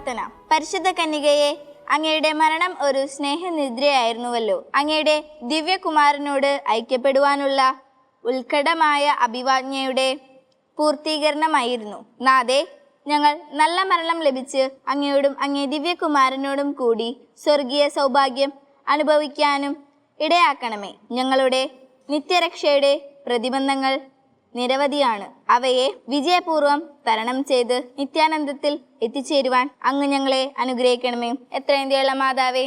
പ്രാർത്ഥന. പരിശുദ്ധ കന്യകയെ, അങ്ങയുടെ മരണം ഒരു സ്നേഹനിദ്രയായിരുന്നുവല്ലോ. അങ്ങയുടെ ദിവ്യകുമാരനോട് ഐക്യപ്പെടുവാനുള്ള ഉത്കടമായ അഭിവാഞ്ഛയുടെ പൂർത്തീകരണമായിരുന്നു. നാഥേ, ഞങ്ങൾ നല്ല മരണം ലഭിച്ച് അങ്ങയോടും അങ്ങേ ദിവ്യകുമാരനോടും കൂടി സ്വർഗീയ സൗഭാഗ്യം അനുഭവിക്കാനും ഇടയാക്കണമേ. ഞങ്ങളുടെ നിത്യരക്ഷയുടെ പ്രതിബന്ധങ്ങൾ നിരവധിയാണ്. അവയെ വിജയപൂർവം തരണം ചെയ്ത് നിത്യാനന്ദത്തിൽ എത്തിച്ചേരുവാൻ അങ്ങ് ഞങ്ങളെ അനുഗ്രഹിക്കണമേ. എത്രയന്തിയുള്ള മാതാവേ,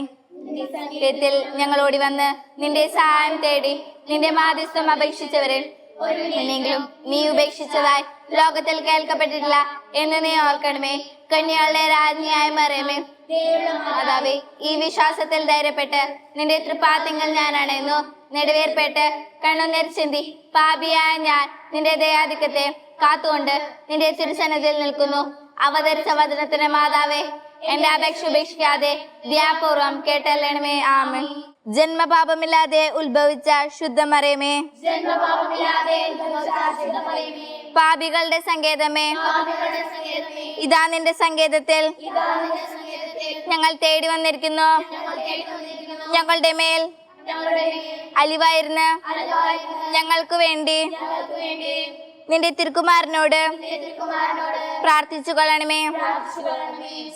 ത്തിൽ ഞങ്ങളോടി വന്ന് നിന്റെ സഹായം തേടി നിന്റെ മാധ്യസ്ഥം അപേക്ഷിച്ചവരിൽ എന്നെങ്കിലും നീ ഉപേക്ഷിച്ചതായി ലോകത്തിൽ കേൾക്കപ്പെട്ടിട്ടില്ല എന്ന് നീ ഓർക്കണമേ. കന്യകളുടെ രാജ്ഞിയായ മറിയമേ, മാതാവേ, ഈ വിശ്വാസത്തിൽ ധൈര്യപ്പെട്ട് നിന്റെ തൃപ്പാത്തിങ്കൽ ഞാൻ അണയുന്നു. നെടുവേർപ്പെട്ട് കണ്ണുനീർ ചിന്തി പാപിയായ ഞാൻ നിന്റെ ദയാധിക്യത്തെ കാത്തുകൊണ്ട് നിന്റെ തിരുസന്നിധിയിൽ നിൽക്കുന്നു. അവതരിച്ച വചനത്തിന് മാതാവേ, എന്റെ അപേക്ഷ ഉപേക്ഷിക്കാതെ ദയാപൂർവം കേട്ടല്ലണമേ. ആമേൻ. ജന്മപാപമില്ലാതെ ഉത്ഭവിച്ച ശുദ്ധമറിയമേ, പാപികളുടെ സങ്കേതമേ, ഇതാ നിന്റെ സങ്കേതത്തിൽ ഞങ്ങൾ തേടി വന്നിരിക്കുന്നു. ഞങ്ങളുടെ മേൽ അലിവായിരുന്ന് ഞങ്ങൾക്ക് വേണ്ടി നിന്റെ തിരുക്കുമാരനോട് പ്രാർത്ഥിച്ചു കൊള്ളണമേ.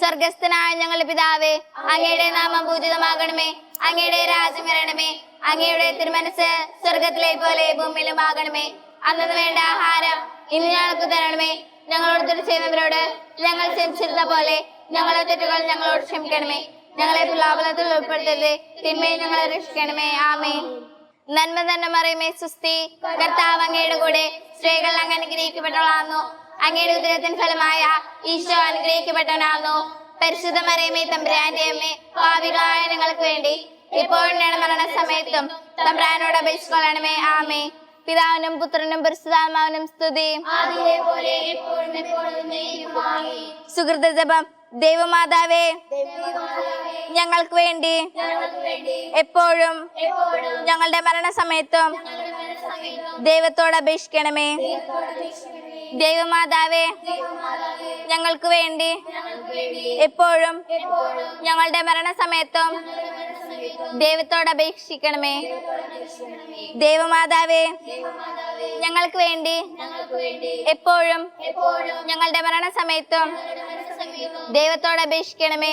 സ്വർഗസ്ഥനായ ഞങ്ങളുടെ പിതാവേ, അങ്ങയുടെ നാമം പൂജിതമാകണമേ. അങ്ങയുടെ രാജ്യം വരണമേ. അങ്ങയുടെ തിരുമനസ് സ്വർഗത്തിലെ പോലെ ഭൂമിയിലും ആകണമേ. അന്നു വേണ്ട ആഹാരം ഇന്ന് ഞങ്ങൾക്ക് തരണമേ. ഞങ്ങളോട് തെറ്റ് ചെയ്യുന്നവരോട് ഞങ്ങൾ ക്ഷമിച്ചിരുന്ന പോലെ ഞങ്ങളെ തെറ്റുകൾ ഞങ്ങളോട് ക്ഷമിക്കണമേ. ഞങ്ങളെ പ്രലോഭനത്തിൽ ഉൾപ്പെടുത്തരുതേ, തിന്മയെ ഞങ്ങളെ രക്ഷിക്കണമേ. ആമേൻ. നന്മ തന്നെ മറിയമേ, സുസ്തി, കർത്താവ് അങ്ങയുടെ കൂടെ, സ്ത്രീകൾ അങ്ങ് അനുഗ്രഹിക്കപ്പെട്ടവളാകുന്നു. അങ്ങയുടെ ഉദരത്തിൻ ഫലമായ ഈശോ അനുഗ്രഹിക്കപ്പെട്ടവനാകുന്നു. പരിശുദ്ധ മറിയമേ, തമ്പുരാന്റെ അമ്മേ, പാപികളായ ഞങ്ങൾക്ക് വേണ്ടി ഇപ്പോഴും മരണസമയത്തും തമ്പുരാനോട് അപേക്ഷിച്ചുകൊള്ളണമേ. ആമേ. പിതാവിനും പുത്രനും പരിശുദ്ധാത്മാവിനും സ്തുതി. സുഹൃത ജപം. ദൈവമാതാവേ, ഞങ്ങൾക്ക് വേണ്ടി എപ്പോഴും ഞങ്ങളുടെ മരണസമയത്തും ദൈവത്തോട് അപേക്ഷിക്കണമേ. ദൈവമാതാവേ, ഞങ്ങൾക്ക് വേണ്ടി എപ്പോഴും ഞങ്ങളുടെ മരണസമയത്തും ദൈവത്തോട് അപേക്ഷിക്കണമേ. ദൈവമാതാവേ, ഞങ്ങൾക്ക് വേണ്ടി എപ്പോഴും ഞങ്ങളുടെ മരണസമയത്തും ദൈവത്തോട് അപേക്ഷിക്കണമേ.